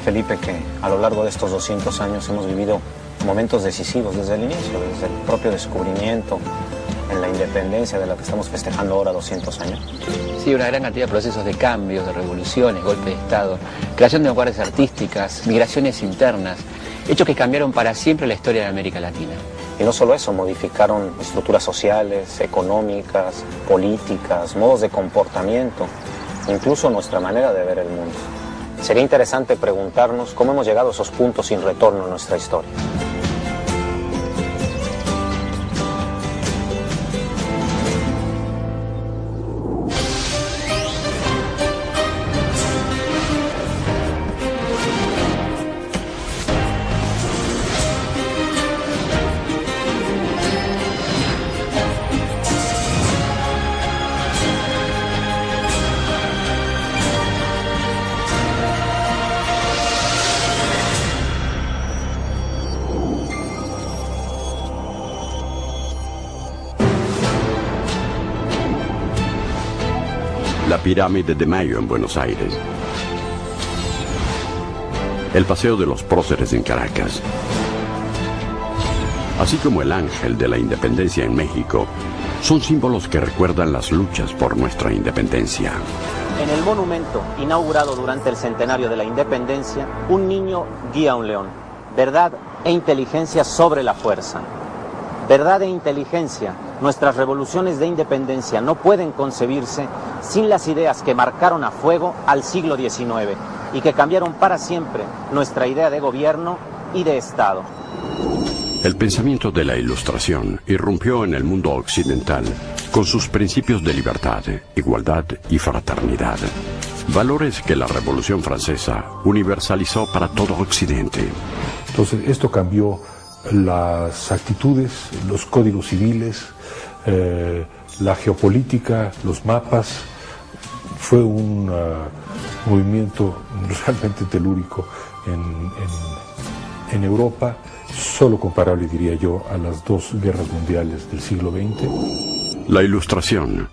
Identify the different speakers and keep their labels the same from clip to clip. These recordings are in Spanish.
Speaker 1: Felipe, que a lo largo de estos 200 años hemos vivido momentos decisivos desde el inicio, desde el propio descubrimiento en la independencia de la que estamos festejando ahora 200 años?
Speaker 2: Sí, una gran cantidad de procesos de cambios, de revoluciones, golpes de Estado, creación de vanguardias artísticas, migraciones internas, hechos que cambiaron para siempre la historia de América Latina.
Speaker 1: Y no solo eso, modificaron estructuras sociales, económicas, políticas, modos de comportamiento, incluso nuestra manera de ver el mundo. Sería interesante preguntarnos cómo hemos llegado a esos puntos sin retorno en nuestra historia.
Speaker 3: La pirámide de Mayo en Buenos Aires, el Paseo de los Próceres en Caracas, así como el Ángel de la Independencia en México, son símbolos que recuerdan las luchas por nuestra independencia.
Speaker 1: En el monumento inaugurado durante el centenario de la independencia, un niño guía a un león. Verdad e inteligencia sobre la fuerza. Verdad e inteligencia. Nuestras revoluciones de independencia no pueden concebirse sin las ideas que marcaron a fuego al siglo XIX y que cambiaron para siempre nuestra idea de gobierno y de Estado.
Speaker 3: El pensamiento de la Ilustración irrumpió en el mundo occidental con sus principios de libertad, igualdad y fraternidad. Valores que la Revolución Francesa universalizó para todo Occidente.
Speaker 4: Entonces esto cambió las actitudes, los códigos civiles, la geopolítica, los mapas. Fue un movimiento realmente telúrico en Europa, solo comparable, diría yo, a las dos guerras mundiales del siglo XX.
Speaker 3: La Ilustración,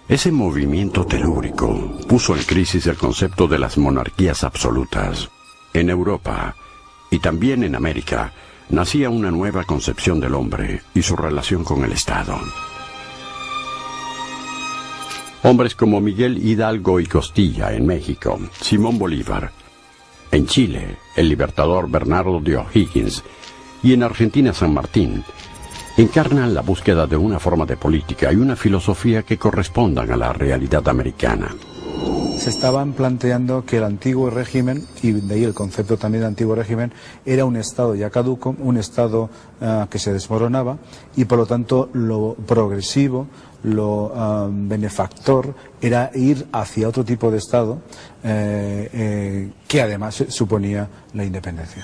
Speaker 3: ese movimiento telúrico, puso en crisis el concepto de las monarquías absolutas. En Europa, y también en América, nacía una nueva concepción del hombre y su relación con el Estado. Hombres como Miguel Hidalgo y Costilla en México, Simón Bolívar. En Chile, el libertador Bernardo de O'Higgins. Y en Argentina, San Martín, encarnan la búsqueda de una forma de política y una filosofía que correspondan a la realidad americana.
Speaker 5: Se estaban planteando que el antiguo régimen, y de ahí el concepto también de antiguo régimen, era un Estado ya caduco, un Estado que se desmoronaba, y por lo tanto lo progresivo, lo benefactor, era ir hacia otro tipo de Estado que además suponía la independencia.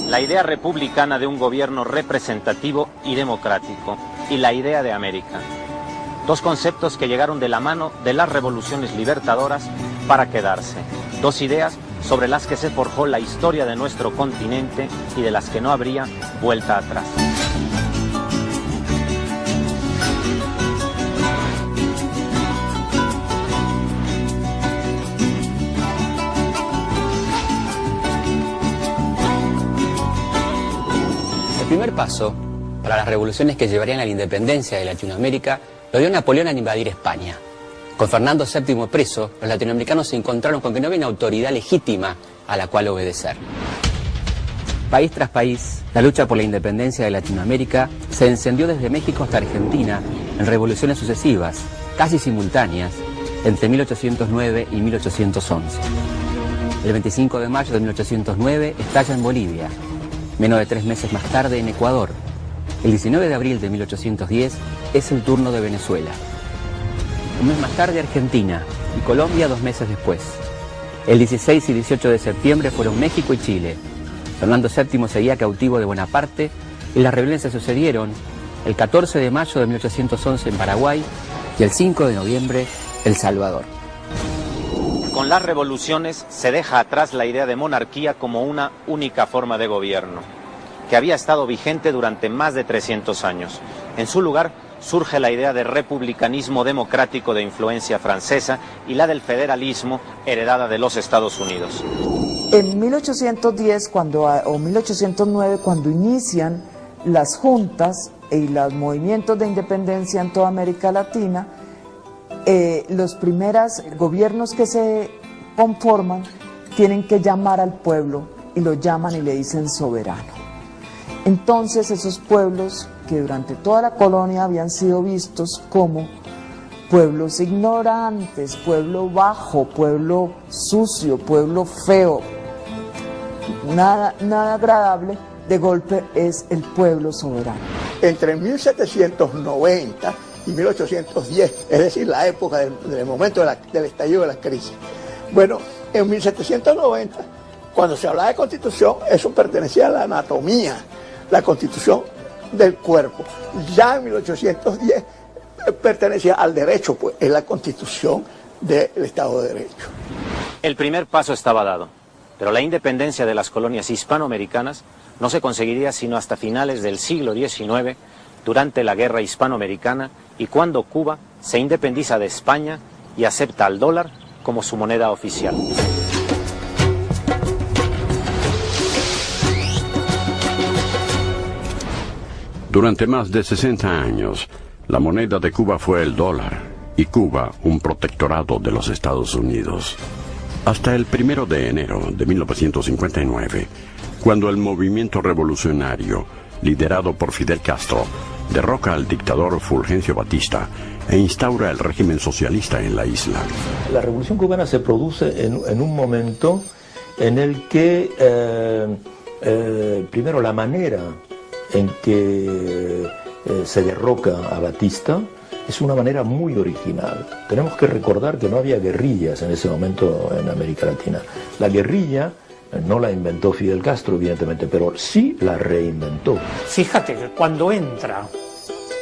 Speaker 1: La idea republicana de un gobierno representativo y democrático, y la idea de América. Dos conceptos que llegaron de la mano de las revoluciones libertadoras para quedarse. Dos ideas sobre las que se forjó la historia de nuestro continente y de las que no habría vuelta atrás.
Speaker 2: El primer paso para las revoluciones que llevarían a la independencia de Latinoamérica lo dio Napoleón al invadir España. Con Fernando VII preso, los latinoamericanos se encontraron con que no había una autoridad legítima a la cual obedecer. País tras país, la lucha por la independencia de Latinoamérica se encendió desde México hasta Argentina en revoluciones sucesivas, casi simultáneas, entre 1809 y 1811. El 25 de mayo de 1809 estalla en Bolivia. Menos de 3 meses más tarde en Ecuador. El 19 de abril de 1810 es el turno de Venezuela. Un mes más tarde Argentina y Colombia 2 meses después. El 16 y 18 de septiembre fueron México y Chile. Fernando VII seguía cautivo de Bonaparte y las rebeliones se sucedieron el 14 de mayo de 1811 en Paraguay y el 5 de noviembre El Salvador.
Speaker 1: Con las revoluciones se deja atrás la idea de monarquía como una única forma de gobierno, que había estado vigente durante más de 300 años. En su lugar surge la idea de republicanismo democrático de influencia francesa y la del federalismo heredada de los Estados Unidos.
Speaker 6: En 1810 o 1809, cuando inician las juntas y los movimientos de independencia en toda América Latina, los primeros gobiernos que se conforman tienen que llamar al pueblo y lo llaman y le dicen soberano. Entonces esos pueblos que durante toda la colonia habían sido vistos como pueblos ignorantes, pueblo bajo, pueblo sucio, pueblo feo, nada agradable, de golpe es el pueblo soberano.
Speaker 7: Entre 1790 y 1810, es decir, la época del momento del estallido de la crisis. Bueno, en 1790, cuando se hablaba de constitución, eso pertenecía a la anatomía, la constitución del cuerpo. Ya en 1810 pertenecía al derecho, pues es la constitución del Estado de Derecho.
Speaker 1: El primer paso estaba dado, pero la independencia de las colonias hispanoamericanas no se conseguiría sino hasta finales del siglo XIX, durante la Guerra Hispanoamericana y cuando Cuba se independiza de España y acepta al dólar como su moneda oficial.
Speaker 3: Durante más de 60 años, la moneda de Cuba fue el dólar y Cuba un protectorado de los Estados Unidos. Hasta el 1 de enero de 1959, cuando el movimiento revolucionario, liderado por Fidel Castro, derroca al dictador Fulgencio Batista e instaura el régimen socialista en la isla.
Speaker 8: La Revolución Cubana se produce en un momento en el que, primero, la manera en que se derroca a Batista es una manera muy original. Tenemos que recordar que no había guerrillas en ese momento en América Latina. La guerrilla no la inventó Fidel Castro, evidentemente, pero sí la reinventó.
Speaker 9: Fíjate que cuando entra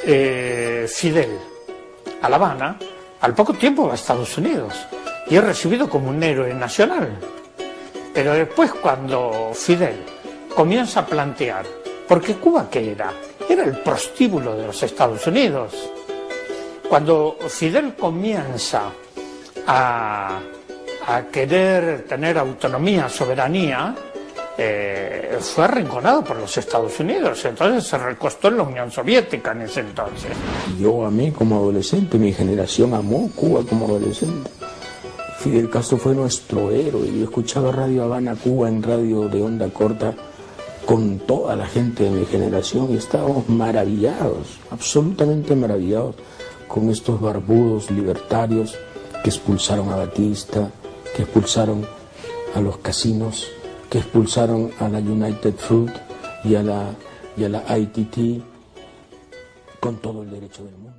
Speaker 9: Fidel a La Habana, al poco tiempo va a Estados Unidos y es recibido como un héroe nacional. Pero después, cuando Fidel comienza a plantear, porque Cuba, ¿qué era? Era el prostíbulo de los Estados Unidos. Cuando Fidel comienza a querer tener autonomía, soberanía, fue arrinconado por los Estados Unidos, entonces se recostó en la Unión Soviética en ese entonces.
Speaker 10: Yo amé como adolescente, mi generación amó Cuba como adolescente. Fidel Castro fue nuestro héroe. Yo escuchaba Radio Habana Cuba en radio de onda corta con toda la gente de mi generación y estábamos maravillados, absolutamente maravillados, con estos barbudos libertarios que expulsaron a Batista, que expulsaron a los casinos, que expulsaron a la United Fruit y a la ITT con todo el derecho del mundo.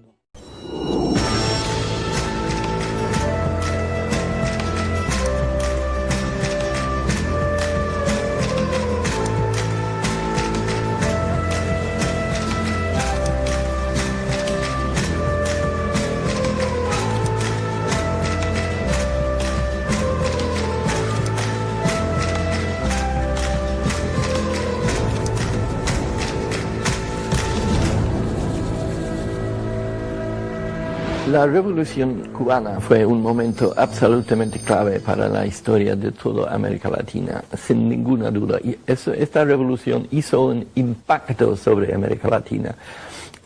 Speaker 11: La Revolución Cubana fue un momento absolutamente clave para la historia de toda América Latina, sin ninguna duda. Y esta revolución hizo un impacto sobre América Latina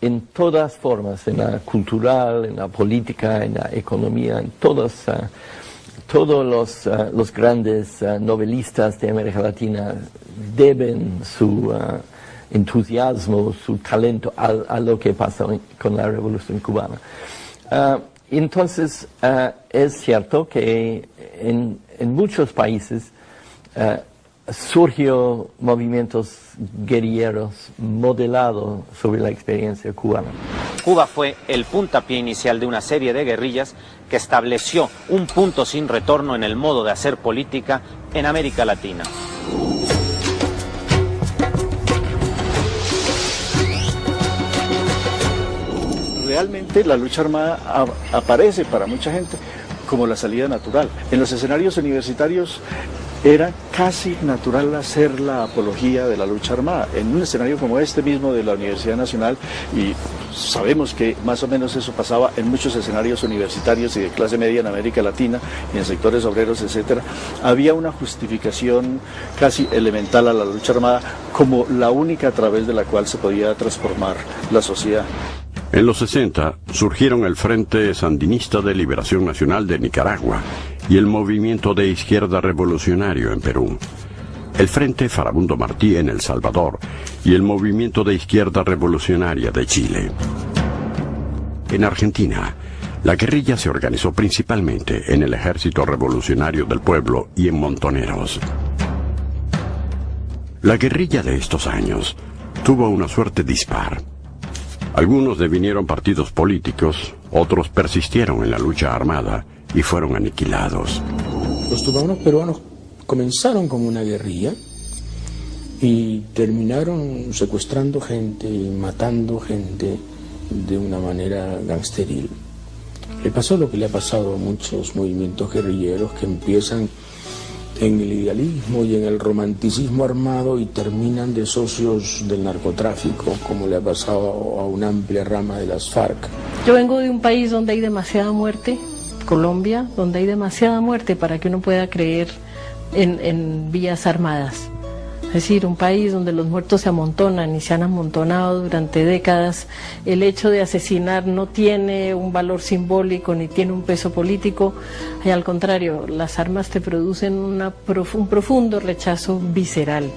Speaker 11: en todas formas, en la cultural, en la política, en la economía, en todos los grandes novelistas de América Latina deben su entusiasmo, su talento a lo que pasó con la Revolución Cubana. Entonces, es cierto que en muchos países surgió movimientos guerrilleros modelados sobre la experiencia cubana.
Speaker 1: Cuba fue el puntapié inicial de una serie de guerrillas que estableció un punto sin retorno en el modo de hacer política en América Latina.
Speaker 12: Realmente la lucha armada aparece para mucha gente como la salida natural. En los escenarios universitarios era casi natural hacer la apología de la lucha armada en un escenario como este mismo de la Universidad Nacional, y sabemos que más o menos eso pasaba en muchos escenarios universitarios y de clase media en América Latina y en sectores obreros, etcétera. Había una justificación casi elemental a la lucha armada como la única a través de la cual se podía transformar la sociedad.
Speaker 3: En los 60 surgieron el Frente Sandinista de Liberación Nacional de Nicaragua y el Movimiento de Izquierda Revolucionario en Perú, el Frente Farabundo Martí en El Salvador y el Movimiento de Izquierda Revolucionaria de Chile. En Argentina, la guerrilla se organizó principalmente en el Ejército Revolucionario del Pueblo y en Montoneros. La guerrilla de estos años tuvo una suerte dispar. Algunos devinieron partidos políticos, otros persistieron en la lucha armada y fueron aniquilados.
Speaker 10: Los tucanos peruanos comenzaron como una guerrilla y terminaron secuestrando gente y matando gente de una manera gangsteril. Le pasó lo que le ha pasado a muchos movimientos guerrilleros que empiezan en el idealismo y en el romanticismo armado y terminan de socios del narcotráfico, como le ha pasado a una amplia rama de las FARC.
Speaker 13: Yo vengo de un país donde hay demasiada muerte, Colombia, donde hay demasiada muerte para que uno pueda creer en vías armadas. Es decir, un país donde los muertos se amontonan y se han amontonado durante décadas. El hecho de asesinar no tiene un valor simbólico ni tiene un peso político. Y al contrario, las armas te producen un profundo rechazo visceral.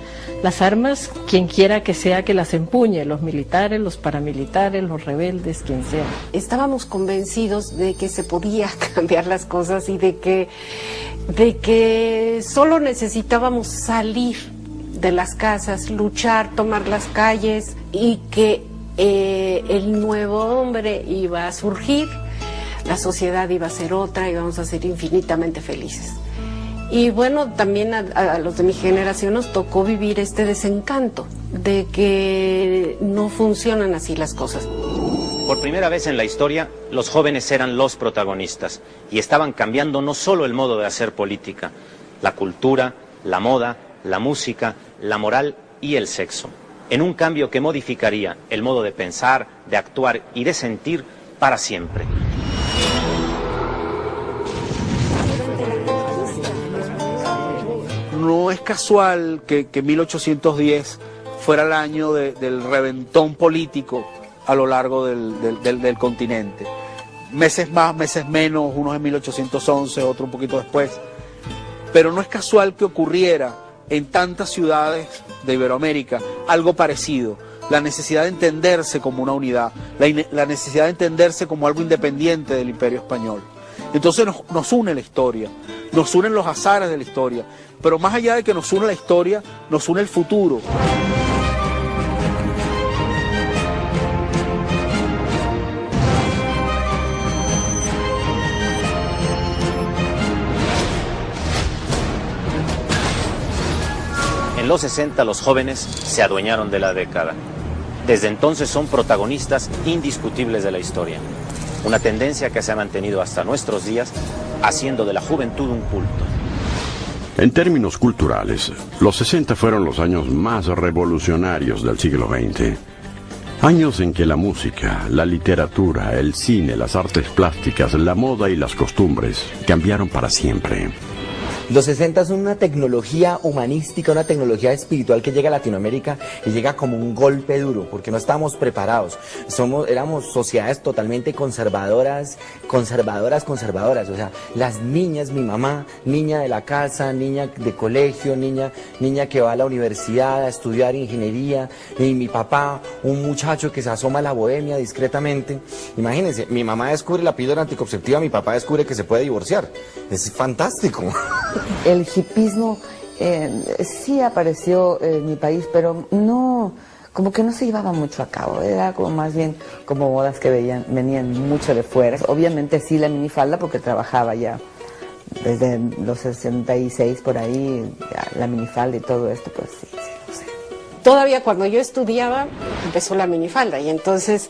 Speaker 13: Las armas, quien quiera que sea que las empuñe, los militares, los paramilitares, los rebeldes, quien sea.
Speaker 14: Estábamos convencidos de que se podía cambiar las cosas y de que solo necesitábamos salir de las casas, luchar, tomar las calles y que el nuevo hombre iba a surgir, la sociedad iba a ser otra y vamos a ser infinitamente felices. Y bueno, también a los de mi generación nos tocó vivir este desencanto de que no funcionan así las cosas.
Speaker 1: Por primera vez en la historia, los jóvenes eran los protagonistas y estaban cambiando no solo el modo de hacer política, la cultura, la moda, la música, la moral y el sexo, en un cambio que modificaría el modo de pensar, de actuar y de sentir para siempre.
Speaker 15: No es casual que 1810 fuera el año del reventón político a lo largo del continente. Meses más, meses menos, unos en 1811, otros un poquito después. Pero no es casual que ocurriera en tantas ciudades de Iberoamérica algo parecido, la necesidad de entenderse como una unidad, la necesidad de entenderse como algo independiente del Imperio Español. Entonces nos une la historia, nos unen los azares de la historia, pero más allá de que nos une la historia, nos une el futuro.
Speaker 1: En los 60 los jóvenes se adueñaron de la década. Desde entonces son protagonistas indiscutibles de la historia. Una tendencia que se ha mantenido hasta nuestros días, haciendo de la juventud un culto.
Speaker 3: En términos culturales, los 60 fueron los años más revolucionarios del siglo XX. Años en que la música, la literatura, el cine, las artes plásticas, la moda y las costumbres cambiaron para siempre.
Speaker 16: Los 60 son una tecnología humanística, una tecnología espiritual que llega a Latinoamérica y llega como un golpe duro, porque no estábamos preparados. Éramos sociedades totalmente conservadoras. O sea, las niñas, mi mamá, niña de la casa, niña de colegio, niña que va a la universidad a estudiar ingeniería, y mi papá, un muchacho que se asoma a la bohemia discretamente. Imagínense, mi mamá descubre la píldora anticonceptiva, mi papá descubre que se puede divorciar. Es fantástico.
Speaker 6: El hipismo sí apareció en mi país, pero no, como que no se llevaba mucho a cabo, era como más bien como modas que venían mucho de fuera. Obviamente sí la minifalda, porque trabajaba ya desde los 66 por ahí, la minifalda y todo esto, pues sí, lo sé.
Speaker 14: Todavía cuando yo estudiaba empezó la minifalda y entonces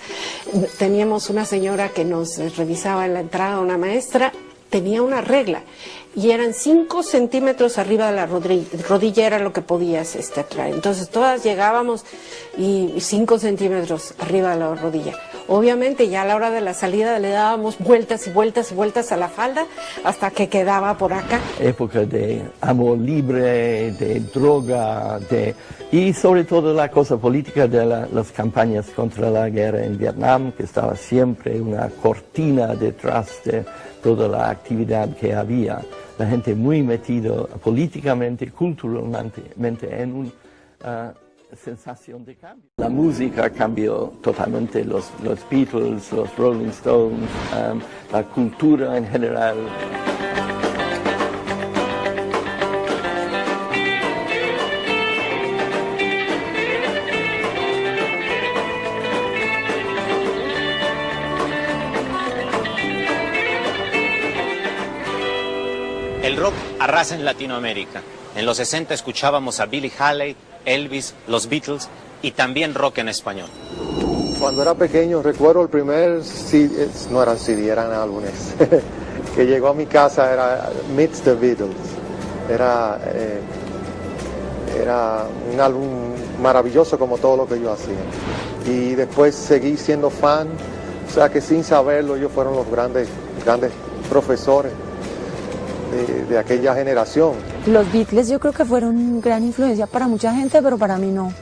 Speaker 14: teníamos una señora que nos revisaba en la entrada, una maestra, tenía una regla. y eran 5 centímetros arriba de la rodilla era lo que podías traer. Entonces todas llegábamos y 5 centímetros arriba de la rodilla. Obviamente ya a la hora de la salida le dábamos vueltas y vueltas y vueltas a la falda hasta que quedaba por acá.
Speaker 11: Época de amor libre, de droga, y sobre todo la cosa política de las campañas contra la guerra en Vietnam, que estaba siempre una cortina detrás de toda la actividad que había. La gente muy metida políticamente, culturalmente en una sensación de cambio. La música cambió totalmente, los Beatles, los Rolling Stones, la cultura en general.
Speaker 1: El rock arrasa en Latinoamérica. En los 60 escuchábamos a Billie Holiday, Elvis, los Beatles y también rock en español.
Speaker 17: Cuando era pequeño recuerdo el primer CD, no eran CD, eran álbumes, que llegó a mi casa, era Meet the Beatles. Era un álbum maravilloso como todo lo que yo hacía. Y después seguí siendo fan, o sea que sin saberlo ellos fueron los grandes profesores de aquella generación.
Speaker 18: Los Beatles yo creo que fueron gran influencia para mucha gente, pero para mí no.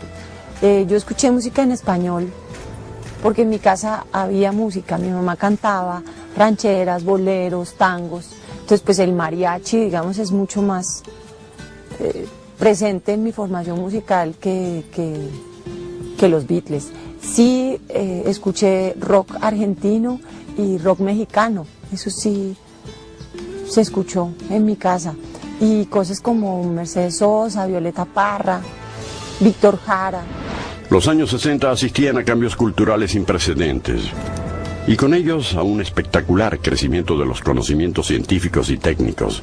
Speaker 18: Yo escuché música en español porque en mi casa había música, mi mamá cantaba rancheras, boleros, tangos, entonces pues el mariachi, digamos, es mucho más presente en mi formación musical que los Beatles. Sí escuché rock argentino y rock mexicano, eso sí se escuchó en mi casa, y cosas como Mercedes Sosa, Violeta Parra, Víctor Jara.
Speaker 3: Los años 60 asistían a cambios culturales sin precedentes, y con ellos a un espectacular crecimiento de los conocimientos científicos y técnicos.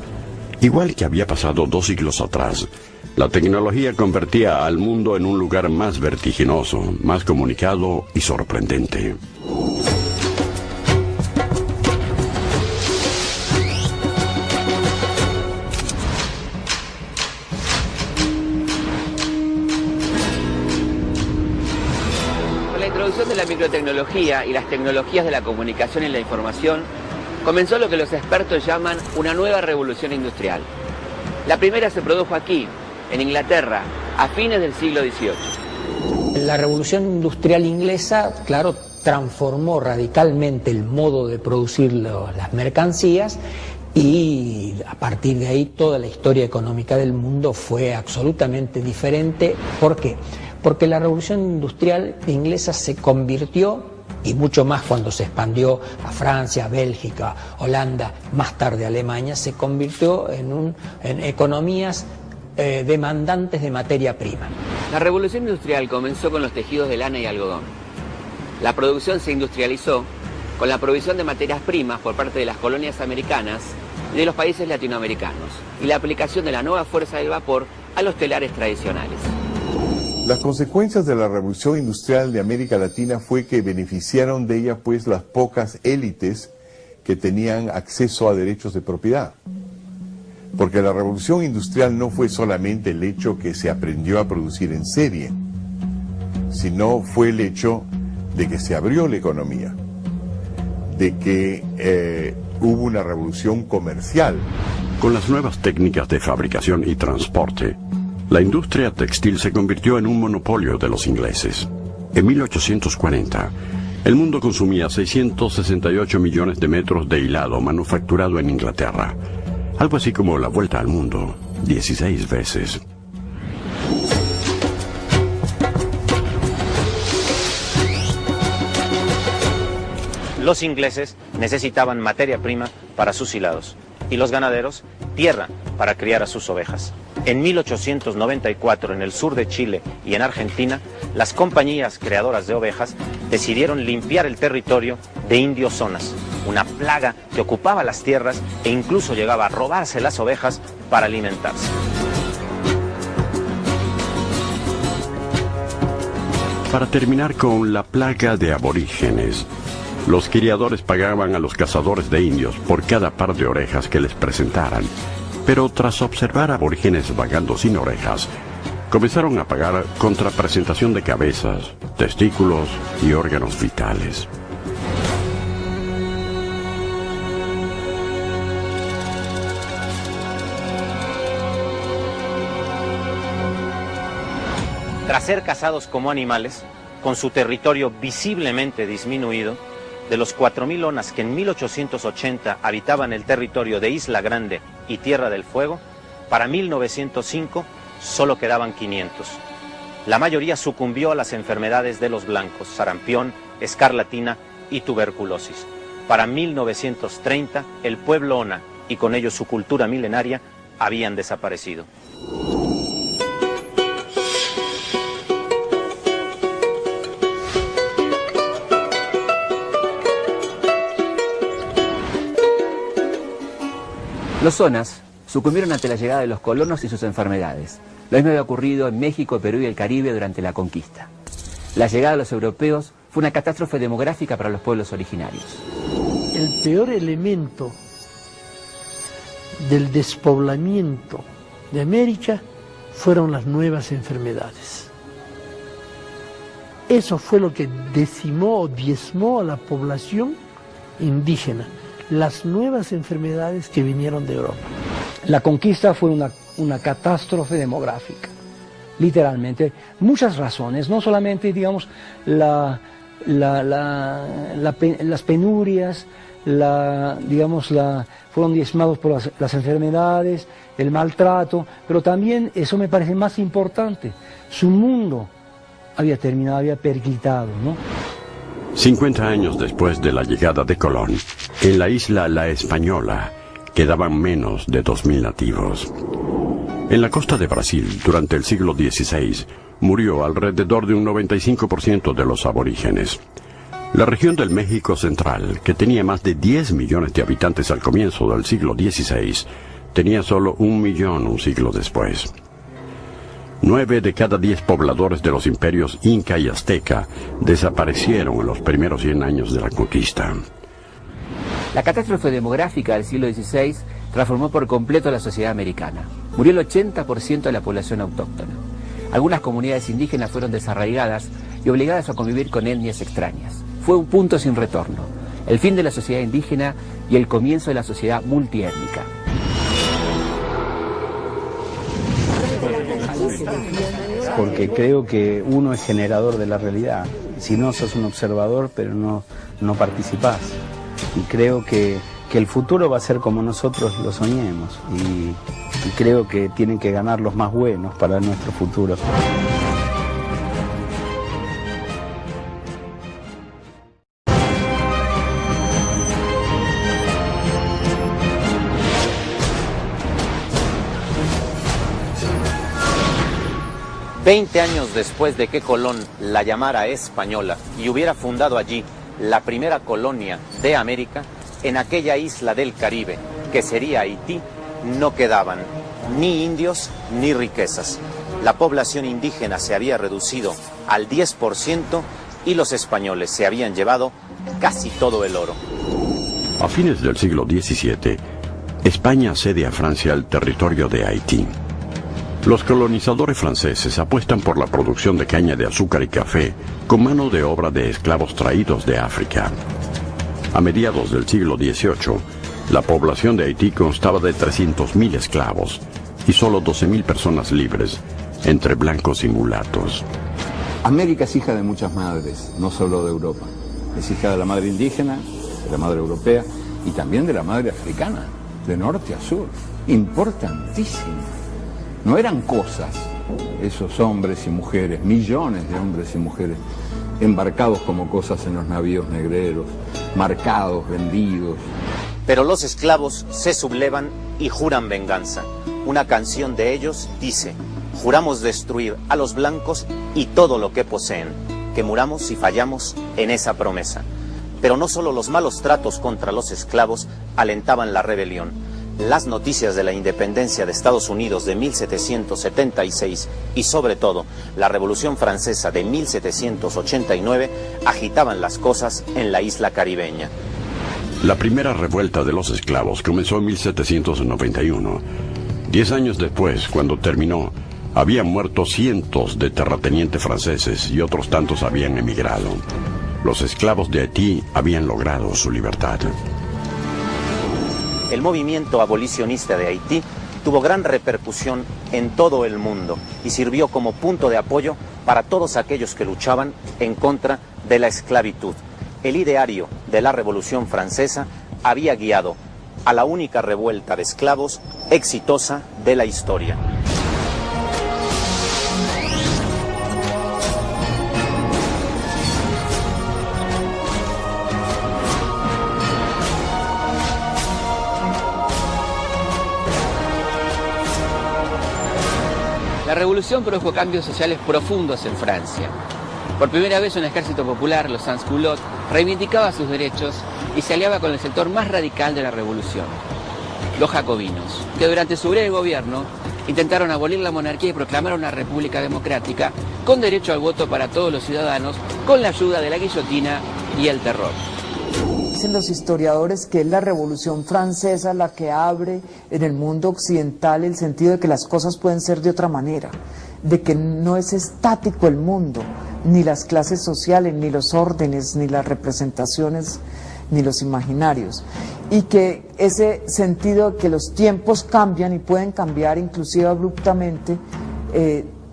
Speaker 3: Igual que había pasado 2 siglos atrás, la tecnología convertía al mundo en un lugar más vertiginoso, más comunicado y sorprendente.
Speaker 2: De la microtecnología y las tecnologías de la comunicación y la información, comenzó lo que los expertos llaman una nueva revolución industrial. La primera se produjo aquí, en Inglaterra, a fines del siglo XVIII.
Speaker 19: La revolución industrial inglesa, claro, transformó radicalmente el modo de producir las mercancías, y a partir de ahí toda la historia económica del mundo fue absolutamente diferente. ¿Por qué? Porque la revolución industrial inglesa se convirtió, y mucho más cuando se expandió a Francia, Bélgica, Holanda, más tarde Alemania, se convirtió en economías demandantes de materia prima.
Speaker 2: La revolución industrial comenzó con los tejidos de lana y algodón. La producción se industrializó con la provisión de materias primas por parte de las colonias americanas y de los países latinoamericanos, y la aplicación de la nueva fuerza del vapor a los telares tradicionales.
Speaker 20: Las consecuencias de la revolución industrial de América Latina fue que beneficiaron de ella pues las pocas élites que tenían acceso a derechos de propiedad. Porque la revolución industrial no fue solamente el hecho que se aprendió a producir en serie, sino fue el hecho de que se abrió la economía, de que hubo una revolución comercial.
Speaker 3: Con las nuevas técnicas de fabricación y transporte, la industria textil se convirtió en un monopolio de los ingleses. En 1840, el mundo consumía 668 millones de metros de hilado manufacturado en Inglaterra, algo así como la vuelta al mundo 16 veces.
Speaker 1: Los ingleses necesitaban materia prima para sus hilados y los ganaderos tierra para criar a sus ovejas. En 1894, en el sur de Chile y en Argentina, las compañías creadoras de ovejas decidieron limpiar el territorio de indios zonas, una plaga que ocupaba las tierras e incluso llegaba a robarse las ovejas para alimentarse.
Speaker 3: Para terminar con la plaga de aborígenes, Los criadores pagaban a los cazadores de indios por cada par de orejas que les presentaran, pero tras observar aborígenes vagando sin orejas, comenzaron a pagar contra presentación de cabezas, testículos y órganos vitales.
Speaker 1: Tras ser cazados como animales, con su territorio visiblemente disminuido, de los 4.000 onas que en 1880 habitaban el territorio de Isla Grande y Tierra del Fuego, para 1905 solo quedaban 500. La mayoría sucumbió a las enfermedades de los blancos, sarampión, escarlatina y tuberculosis. Para 1930 el pueblo ona y con ello su cultura milenaria habían desaparecido.
Speaker 2: Los onas sucumbieron ante la llegada de los colonos y sus enfermedades. Lo mismo había ocurrido en México, Perú y el Caribe durante la conquista. La llegada de los europeos fue una catástrofe demográfica para los pueblos originarios.
Speaker 21: El peor elemento del despoblamiento de América fueron las nuevas enfermedades. Eso fue lo que decimó o diezmó a la población indígena, las nuevas enfermedades que vinieron de Europa.
Speaker 19: La conquista fue una catástrofe demográfica, literalmente. Muchas razones, no solamente, digamos, las penurias, fueron diezmados por las enfermedades, el maltrato, pero también, eso me parece más importante, su mundo había terminado, había periclitado, ¿no?
Speaker 3: 50 años después de la llegada de Colón, en la isla La Española quedaban menos de 2.000 nativos. En la costa de Brasil, durante el siglo XVI, murió alrededor de un 95% de los aborígenes. La región del México Central, que tenía más de 10 millones de habitantes al comienzo del siglo XVI, tenía solo 1 millón un siglo después. 9 de cada 10 pobladores de los imperios Inca y Azteca desaparecieron en los primeros 100 años de la conquista.
Speaker 2: La catástrofe demográfica del siglo XVI transformó por completo la sociedad americana. Murió el 80% de la población autóctona. Algunas comunidades indígenas fueron desarraigadas y obligadas a convivir con etnias extrañas. Fue un punto sin retorno, el fin de la sociedad indígena y el comienzo de la sociedad multiétnica.
Speaker 22: Porque creo que uno es generador de la realidad. Si no, sos un observador, pero no participás. Y creo que el futuro va a ser como nosotros lo soñemos. Y creo que tienen que ganar los más buenos para nuestro futuro.
Speaker 1: Veinte años después de que Colón la llamara Española y hubiera fundado allí la primera colonia de América, en aquella isla del Caribe, que sería Haití, no quedaban ni indios ni riquezas. La población indígena se había reducido al 10% y los españoles se habían llevado casi todo el oro.
Speaker 3: A fines del siglo XVII, España cede a Francia el territorio de Haití. Los colonizadores franceses apuestan por la producción de caña de azúcar y café con mano de obra de esclavos traídos de África. A mediados del siglo XVIII, la población de Haití constaba de 300.000 esclavos y solo 12.000 personas libres, entre blancos y mulatos.
Speaker 23: América es hija de muchas madres, no solo de Europa. Es hija de la madre indígena, de la madre europea y también de la madre africana, de norte a sur. Importantísima. No eran cosas, esos hombres y mujeres, millones de hombres y mujeres, embarcados como cosas en los navíos negreros, marcados, vendidos.
Speaker 1: Pero los esclavos se sublevan y juran venganza. Una canción de ellos dice: juramos destruir a los blancos y todo lo que poseen, que muramos si fallamos en esa promesa. Pero no solo los malos tratos contra los esclavos alentaban la rebelión. las noticias de la independencia de Estados Unidos de 1776 y sobre todo la Revolución Francesa de 1789 agitaban las cosas en la isla caribeña.
Speaker 3: La primera revuelta de los esclavos comenzó en 1791. 10 años después, cuando terminó, habían muerto cientos de terratenientes franceses y otros tantos habían emigrado. Los esclavos de Haití habían logrado su libertad.
Speaker 1: El movimiento abolicionista de Haití tuvo gran repercusión en todo el mundo y sirvió como punto de apoyo para todos aquellos que luchaban en contra de la esclavitud. El ideario de la Revolución Francesa había guiado a la única revuelta de esclavos exitosa de la historia.
Speaker 2: La revolución produjo cambios sociales profundos en Francia. Por primera vez un ejército popular, los sans-culottes, reivindicaba sus derechos y se aliaba con el sector más radical de la revolución, los jacobinos, que durante su breve gobierno intentaron abolir la monarquía y proclamar una república democrática con derecho al voto para todos los ciudadanos, con la ayuda de la guillotina y el terror.
Speaker 6: Dicen los historiadores que es la Revolución Francesa la que abre en el mundo occidental el sentido de que las cosas pueden ser de otra manera, de que no es estático el mundo, ni las clases sociales, ni los órdenes, ni las representaciones, ni los imaginarios, y que ese sentido de que los tiempos cambian y pueden cambiar inclusive abruptamente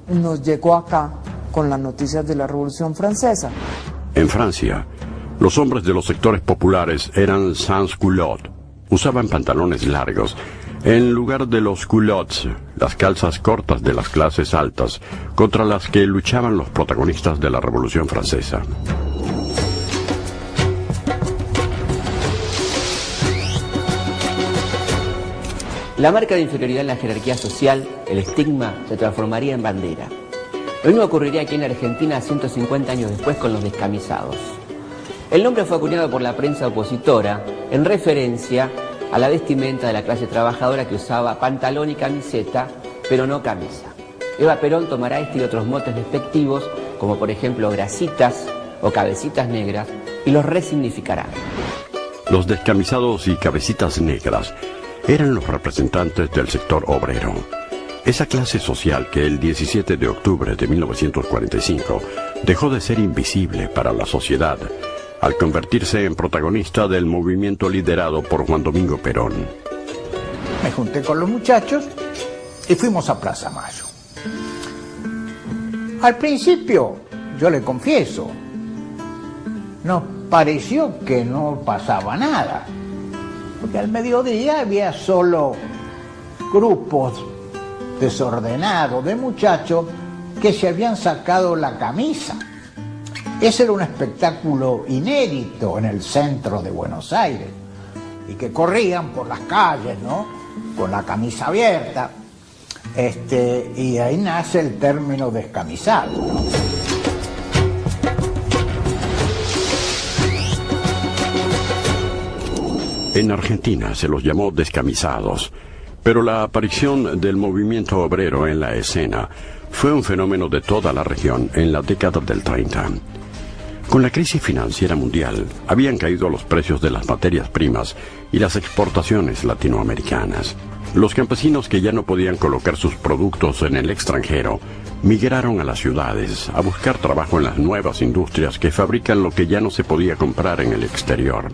Speaker 6: nos llegó acá con las noticias de la Revolución Francesa.
Speaker 3: En Francia, los hombres de los sectores populares eran sans-culottes, usaban pantalones largos, en lugar de los culottes, las calzas cortas de las clases altas, contra las que luchaban los protagonistas de la Revolución Francesa.
Speaker 2: La marca de inferioridad en la jerarquía social, el estigma, se transformaría en bandera. Lo mismo ocurriría aquí en Argentina 150 años después con los descamisados. El nombre fue acuñado por la prensa opositora en referencia a la vestimenta de la clase trabajadora que usaba pantalón y camiseta, pero no camisa. Eva Perón tomará este y otros motes despectivos, como por ejemplo grasitas o cabecitas negras, y los resignificará.
Speaker 3: Los descamisados y cabecitas negras eran los representantes del sector obrero. Esa clase social que el 17 de octubre de 1945 dejó de ser invisible para la sociedad al convertirse en protagonista del movimiento liderado por Juan Domingo Perón.
Speaker 4: Me junté con los muchachos y fuimos a Plaza Mayo. Al principio, yo le confieso, nos pareció que no pasaba nada, porque al mediodía había solo grupos desordenados de muchachos que se habían sacado la camisa. Ese era un espectáculo inédito en el centro de Buenos Aires, y que corrían por las calles, ¿no?, con la camisa abierta, y ahí nace el término descamisado, ¿no?
Speaker 3: En Argentina se los llamó descamisados, pero la aparición del movimiento obrero en la escena fue un fenómeno de toda la región en la década del 30. Con la crisis financiera mundial, habían caído los precios de las materias primas y las exportaciones latinoamericanas. Los campesinos que ya no podían colocar sus productos en el extranjero, migraron a las ciudades a buscar trabajo en las nuevas industrias que fabrican lo que ya no se podía comprar en el exterior.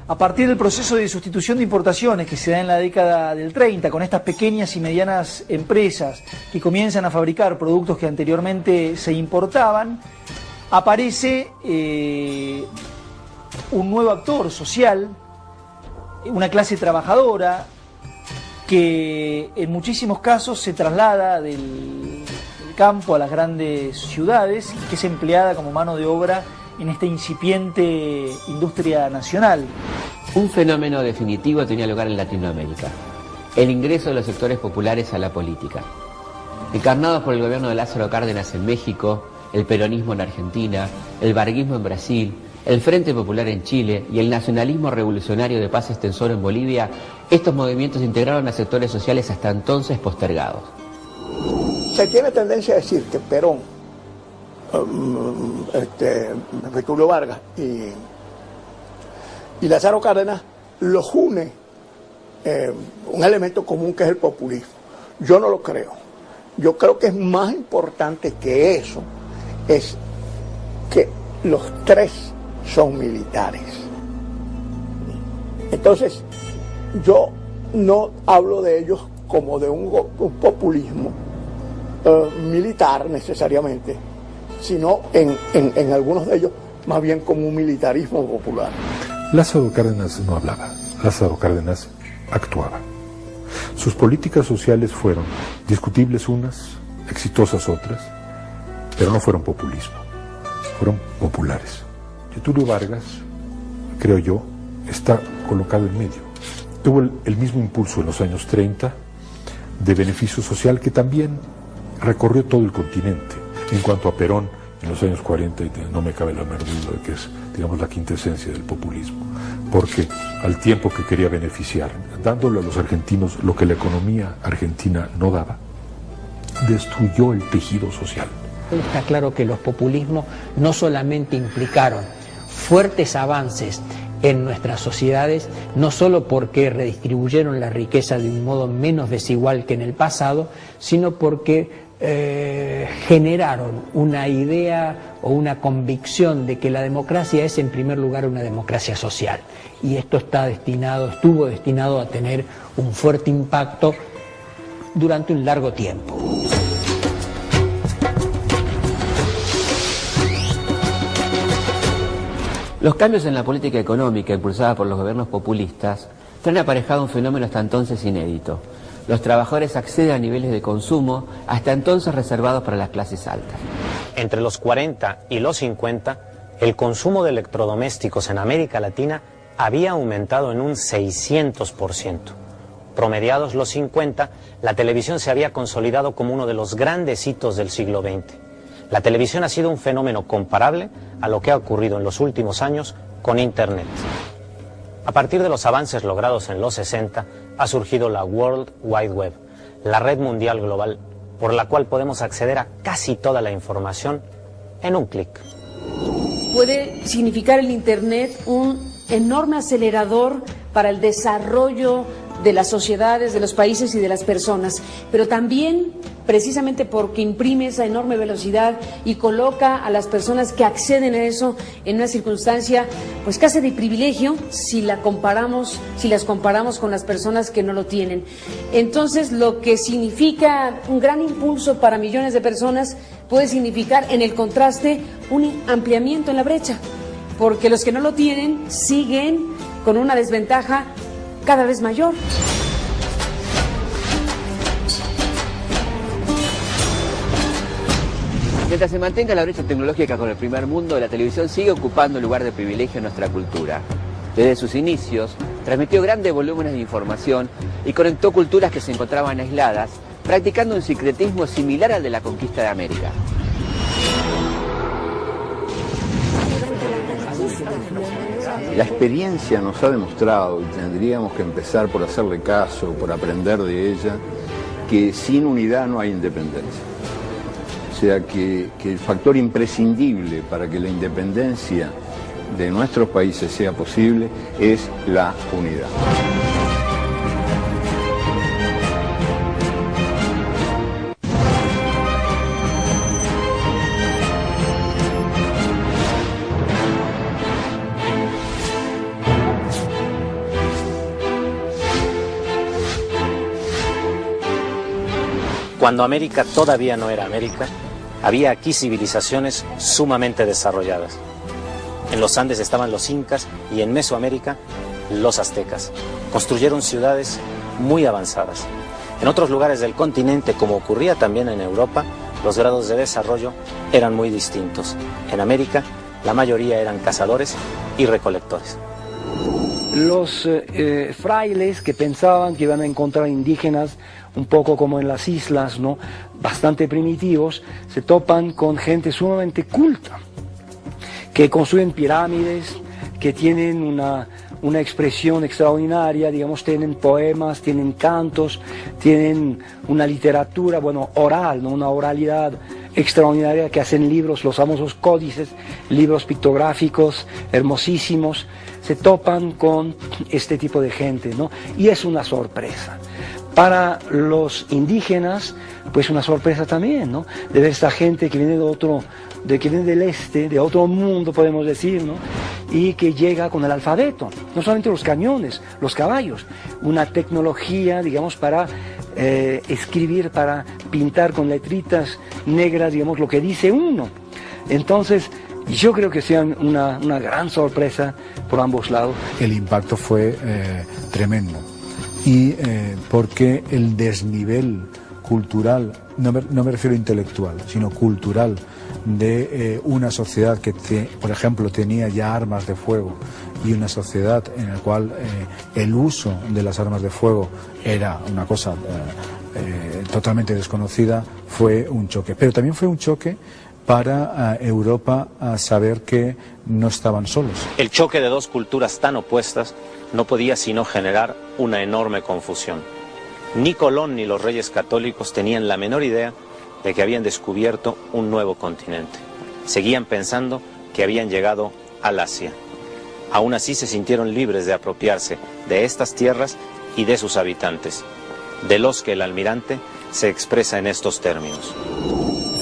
Speaker 5: A partir del proceso de sustitución de importaciones que se da en la década del 30, con estas pequeñas y medianas empresas que comienzan a fabricar productos que anteriormente se importaban, aparece un nuevo actor social, una clase trabajadora que en muchísimos casos se traslada del campo a las grandes ciudades y que es empleada como mano de obra en esta incipiente industria nacional.
Speaker 2: Un fenómeno definitivo tenía lugar en Latinoamérica: el ingreso de los sectores populares a la política. Encarnados por el gobierno de Lázaro Cárdenas en México, el peronismo en Argentina, el varguismo en Brasil, el Frente Popular en Chile y el nacionalismo revolucionario de Paz Extensor en Bolivia, estos movimientos integraron a sectores sociales hasta entonces postergados.
Speaker 7: Se tiene tendencia a decir que Perón, Julio Vargas y Lázaro Cárdenas los une un elemento común que es el populismo. Yo no lo creo. Yo creo que es más importante que eso, es que los tres son militares. Entonces, yo no hablo de ellos como de un populismo militar necesariamente, sino en algunos de ellos más bien como un militarismo popular.
Speaker 8: Lázaro Cárdenas no hablaba, Lázaro Cárdenas actuaba. Sus políticas sociales fueron discutibles unas, exitosas otras, pero no fueron populismo, fueron populares. Getúlio Vargas, creo yo, está colocado en medio. Tuvo el mismo impulso en los años 30 de beneficio social que también recorrió todo el continente. En cuanto a Perón, en los años 40, y no me cabe la menor duda de que es, digamos, la quintesencia del populismo, porque al tiempo que quería beneficiar, dándole a los argentinos lo que la economía argentina no daba, destruyó el tejido social.
Speaker 19: Está claro que los populismos no solamente implicaron fuertes avances en nuestras sociedades, no solo porque redistribuyeron la riqueza de un modo menos desigual que en el pasado, sino porque generaron una idea o una convicción de que la democracia es en primer lugar una democracia social, y esto estuvo destinado a tener un fuerte impacto durante un largo tiempo.
Speaker 2: Los cambios en la política económica impulsada por los gobiernos populistas traen aparejado un fenómeno hasta entonces inédito. Los trabajadores acceden a niveles de consumo hasta entonces reservados para las clases altas.
Speaker 1: Entre los 40 y los 50, el consumo de electrodomésticos en América Latina había aumentado en un 600%. Promediados los 50, la televisión se había consolidado como uno de los grandes hitos del siglo XX. La televisión ha sido un fenómeno comparable a lo que ha ocurrido en los últimos años con Internet. A partir de los avances logrados en los 60, ha surgido la World Wide Web, la red mundial global, por la cual podemos acceder a casi toda la información en un clic.
Speaker 9: Puede significar el Internet un enorme acelerador para el desarrollo de las sociedades, de los países y de las personas, pero también precisamente porque imprime esa enorme velocidad y coloca a las personas que acceden a eso en una circunstancia pues casi de privilegio si las comparamos con las personas que no lo tienen. Entonces, lo que significa un gran impulso para millones de personas puede significar en el contraste un ampliamiento en la brecha, porque los que no lo tienen siguen con una desventaja cada vez mayor.
Speaker 2: Mientras se mantenga la brecha tecnológica con el primer mundo, la televisión sigue ocupando un lugar de privilegio en nuestra cultura. Desde sus inicios, transmitió grandes volúmenes de información y conectó culturas que se encontraban aisladas, practicando un sincretismo similar al de la conquista de América.
Speaker 23: La experiencia nos ha demostrado, y tendríamos que empezar por hacerle caso, por aprender de ella, que sin unidad no hay independencia. O sea que el factor imprescindible para que la independencia de nuestros países sea posible es la unidad.
Speaker 1: Cuando América todavía no era América, había aquí civilizaciones sumamente desarrolladas. En los Andes estaban los incas y en Mesoamérica los aztecas. Construyeron ciudades muy avanzadas. En otros lugares del continente, como ocurría también en Europa, los grados de desarrollo eran muy distintos. En América, la mayoría eran cazadores y recolectores.
Speaker 5: Los frailes que pensaban que iban a encontrar indígenas un poco como en las islas, ¿no?, bastante primitivos, se topan con gente sumamente culta, que construyen pirámides, que tienen
Speaker 10: una expresión extraordinaria, digamos, tienen poemas, tienen cantos, tienen una literatura, bueno, oral, ¿no? Una oralidad extraordinaria, que hacen libros, los famosos códices, libros pictográficos hermosísimos. Se topan con este tipo de gente, ¿no? Y es una sorpresa. Para los indígenas, pues una sorpresa también, ¿no? De ver esta gente que viene que viene del este, de otro mundo, podemos decir, ¿no? Y que llega con el alfabeto, no solamente los cañones, los caballos, una tecnología, digamos, para escribir, para pintar con letritas negras, digamos, lo que dice uno. Entonces, yo creo que sea una gran sorpresa por ambos lados.
Speaker 12: El impacto fue tremendo. Y porque el desnivel cultural, no me refiero intelectual, sino cultural, de una sociedad que, por ejemplo, tenía ya armas de fuego, y una sociedad en la cual el uso de las armas de fuego era una cosa totalmente desconocida, fue un choque. Pero también fue un choque para Europa a saber que no estaban solos.
Speaker 1: El choque de dos culturas tan opuestas no podía sino generar una enorme confusión. Ni Colón ni los reyes católicos tenían la menor idea de que habían descubierto un nuevo continente. Seguían pensando que habían llegado al Asia. Aún así se sintieron libres de apropiarse de estas tierras y de sus habitantes, de los que el almirante se expresa en estos términos.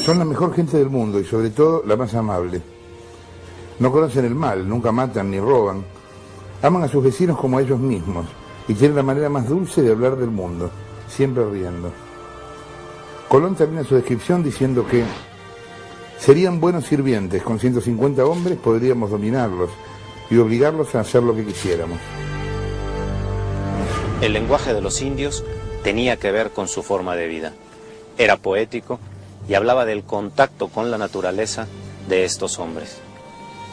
Speaker 13: Son la mejor gente del mundo y sobre todo la más amable. No conocen el mal, nunca matan ni roban. Aman a sus vecinos como a ellos mismos y tienen la manera más dulce de hablar del mundo, siempre riendo. Colón termina su descripción diciendo que serían buenos sirvientes, con 150 hombres podríamos dominarlos y obligarlos a hacer lo que quisiéramos.
Speaker 1: El lenguaje de los indios tenía que ver con su forma de vida. Era poético y hablaba del contacto con la naturaleza de estos hombres.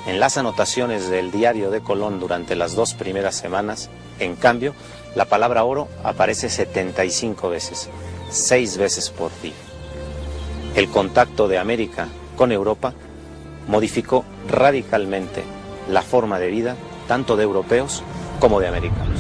Speaker 1: En las anotaciones del diario de Colón durante las 2 primeras semanas, en cambio, la palabra oro aparece 75 veces, 6 veces por día. El contacto de América con Europa modificó radicalmente la forma de vida tanto de europeos como de americanos.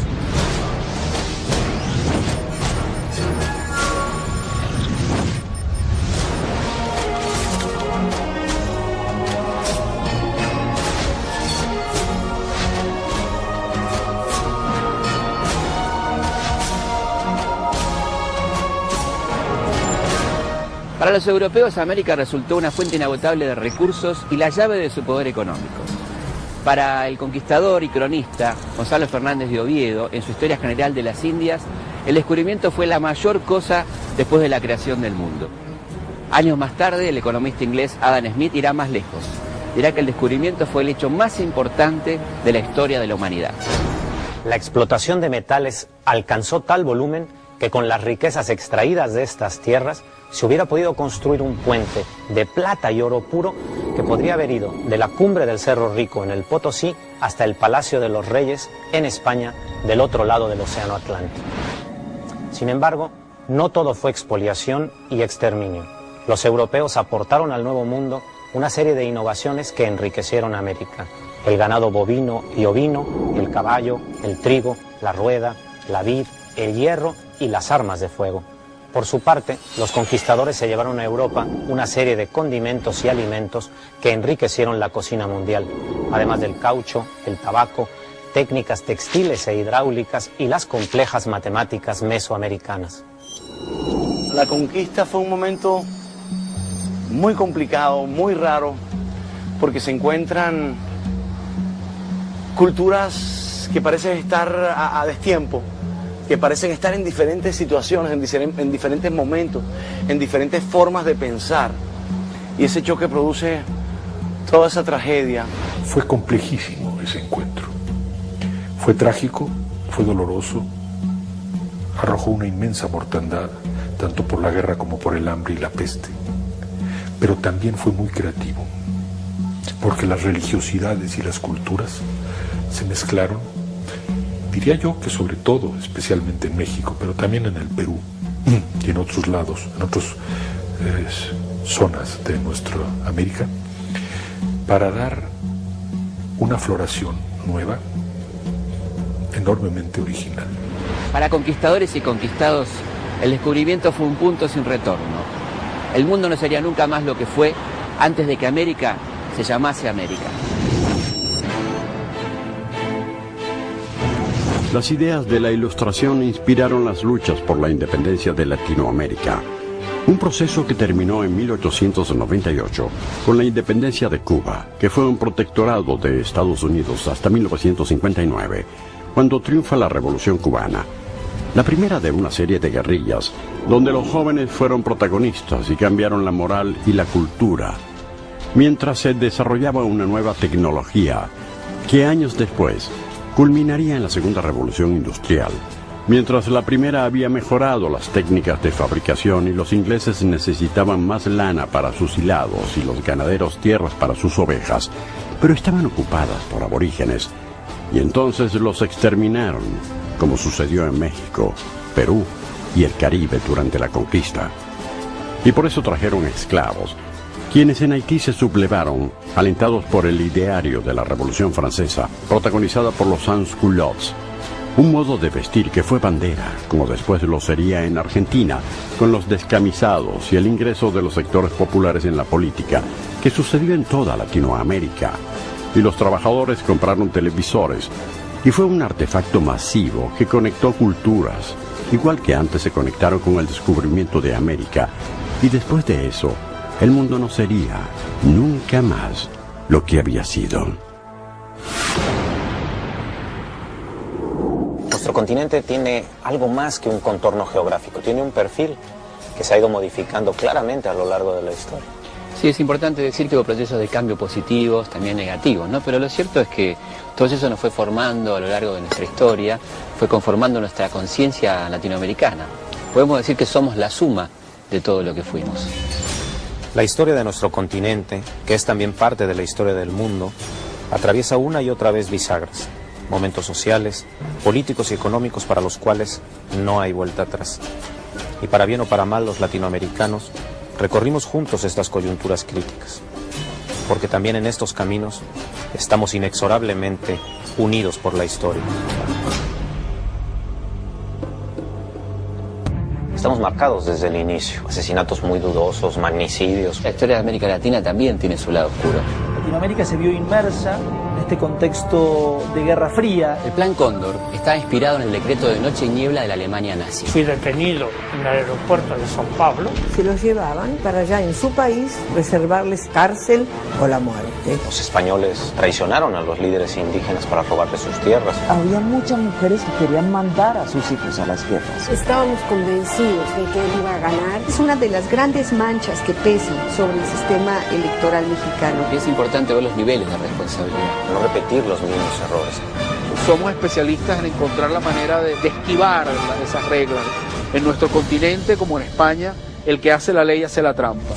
Speaker 2: Para los europeos, América resultó una fuente inagotable de recursos y la llave de su poder económico. Para el conquistador y cronista Gonzalo Fernández de Oviedo, en su Historia General de las Indias, el descubrimiento fue la mayor cosa después de la creación del mundo. Años más tarde, el economista inglés Adam Smith irá más lejos. Dirá que el descubrimiento fue el hecho más importante de la historia de la humanidad.
Speaker 1: La explotación de metales alcanzó tal volumen que con las riquezas extraídas de estas tierras se hubiera podido construir un puente de plata y oro puro que podría haber ido de la cumbre del Cerro Rico en el Potosí hasta el Palacio de los Reyes en España, del otro lado del Océano Atlántico. Sin embargo, no todo fue expoliación y exterminio. Los europeos aportaron al Nuevo Mundo una serie de innovaciones que enriquecieron a América. El ganado bovino y ovino, el caballo, el trigo, la rueda, la vid, el hierro y las armas de fuego. Por su parte, los conquistadores se llevaron a Europa una serie de condimentos y alimentos que enriquecieron la cocina mundial, además del caucho, el tabaco, técnicas textiles e hidráulicas y las complejas matemáticas mesoamericanas.
Speaker 24: La conquista fue un momento muy complicado, muy raro, porque se encuentran culturas que parecen estar a destiempo, que parecen estar en diferentes situaciones, en diferentes momentos, en diferentes formas de pensar. Y ese choque produce toda esa tragedia.
Speaker 8: Fue complejísimo ese encuentro. Fue trágico, fue doloroso, arrojó una inmensa mortandad, tanto por la guerra como por el hambre y la peste. Pero también fue muy creativo, porque las religiosidades y las culturas se mezclaron. Diría yo que sobre todo, especialmente en México, pero también en el Perú y en otros lados, en otras zonas de nuestra América, para dar una floración nueva enormemente original.
Speaker 2: Para conquistadores y conquistados, el descubrimiento fue un punto sin retorno. El mundo no sería nunca más lo que fue antes de que América se llamase América.
Speaker 3: Las ideas de la Ilustración inspiraron las luchas por la independencia de Latinoamérica, un proceso que terminó en 1898 con la independencia de Cuba, que fue un protectorado de Estados Unidos hasta 1959, cuando triunfa la Revolución Cubana, la primera de una serie de guerrillas, donde los jóvenes fueron protagonistas y cambiaron la moral y la cultura, mientras se desarrollaba una nueva tecnología que años después culminaría en la Segunda Revolución Industrial. Mientras la primera había mejorado las técnicas de fabricación y los ingleses necesitaban más lana para sus hilados y los ganaderos tierras para sus ovejas, pero estaban ocupadas por aborígenes, y entonces los exterminaron, como sucedió en México, Perú y el Caribe durante la conquista. Y por eso trajeron esclavos, quienes en Haití se sublevaron, alentados por el ideario de la Revolución Francesa, protagonizada por los sans-culottes, un modo de vestir que fue bandera, como después lo sería en Argentina, con los descamisados y el ingreso de los sectores populares en la política, que sucedió en toda Latinoamérica. Y los trabajadores compraron televisores, y fue un artefacto masivo que conectó culturas, igual que antes se conectaron con el descubrimiento de América, y después de eso, el mundo no sería nunca más lo que había sido.
Speaker 1: Nuestro continente tiene algo más que un contorno geográfico, tiene un perfil que se ha ido modificando claramente a lo largo de la historia.
Speaker 2: Sí, es importante decir que hubo procesos de cambio positivos, también negativos, ¿no? Pero lo cierto es que todo eso nos fue formando a lo largo de nuestra historia, fue conformando nuestra conciencia latinoamericana. Podemos decir que somos la suma de todo lo que fuimos.
Speaker 1: La historia de nuestro continente, que es también parte de la historia del mundo, atraviesa una y otra vez bisagras, momentos sociales, políticos y económicos para los cuales no hay vuelta atrás. Y para bien o para mal, los latinoamericanos recorrimos juntos estas coyunturas críticas, porque también en estos caminos estamos inexorablemente unidos por la historia. Estamos marcados desde el inicio, asesinatos muy dudosos, magnicidios.
Speaker 2: La historia de América Latina también tiene su lado oscuro.
Speaker 5: Latinoamérica se vio inmersa en este contexto de Guerra Fría.
Speaker 2: El Plan Cóndor está inspirado en el decreto de noche y niebla de la Alemania nazi.
Speaker 11: Fui detenido en el aeropuerto de São Paulo.
Speaker 14: Se los llevaban para allá en su país, reservarles cárcel o la muerte.
Speaker 1: Los españoles traicionaron a los líderes indígenas para robarles sus tierras.
Speaker 6: Había muchas mujeres que querían mandar a sus hijos a las guerras.
Speaker 9: Estábamos convencidos de que él iba a ganar.
Speaker 14: Es una de las grandes manchas que pesan sobre el sistema electoral mexicano.
Speaker 2: Y es importante ver los niveles de responsabilidad.
Speaker 1: No repetir los mismos errores.
Speaker 15: Somos especialistas en encontrar la manera de esquivar esas reglas. En nuestro continente, como en España, el que hace la ley hace la trampa.